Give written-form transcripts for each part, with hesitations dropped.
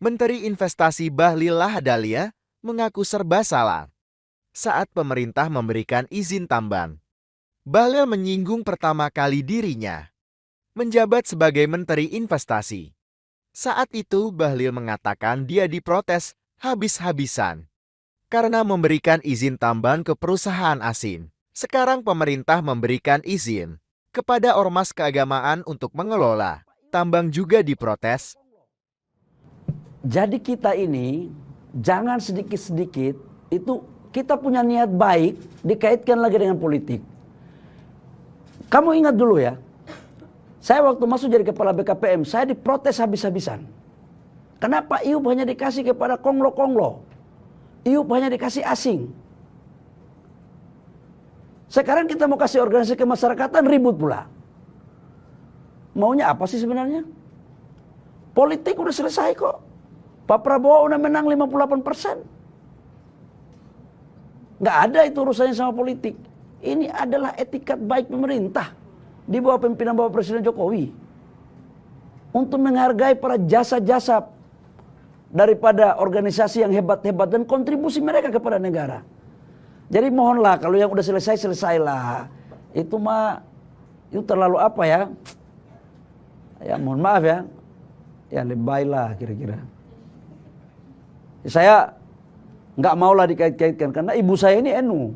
Menteri Investasi Bahlil Lahadalia mengaku serba salah saat pemerintah memberikan izin tambang. Bahlil menyinggung pertama kali dirinya menjabat sebagai Menteri Investasi. Saat itu Bahlil mengatakan dia diprotes habis-habisan karena memberikan izin tambang ke perusahaan asing. Sekarang pemerintah memberikan izin kepada ormas keagamaan untuk mengelola. Tambang juga diprotes. Jadi kita ini jangan sedikit-sedikit itu kita punya niat baik dikaitkan lagi dengan politik. Kamu ingat dulu ya, saya waktu masuk jadi kepala BKPM, saya diprotes habis-habisan. Kenapa IUP hanya dikasih kepada konglo-konglo? IUP hanya dikasih asing. Sekarang kita mau kasih organisasi kemasyarakatan, ribut pula. Maunya apa sih sebenarnya? Politik udah selesai kok. Pak Prabowo udah menang 58%. Nggak ada itu urusannya sama politik. Ini adalah etikat baik pemerintah di bawah pimpinan Bapak Presiden Jokowi untuk menghargai para jasa-jasa daripada organisasi yang hebat-hebat dan kontribusi mereka kepada negara. Jadi mohonlah kalau yang udah selesai selesailah. Itu mah itu terlalu apa ya? Ya mohon maaf ya. Ya lebay lah kira-kira. Saya nggak maulah dikait-kaitkan karena ibu saya ini NU.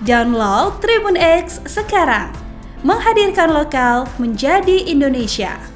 Download Tribun X sekarang, menghadirkan lokal menjadi Indonesia.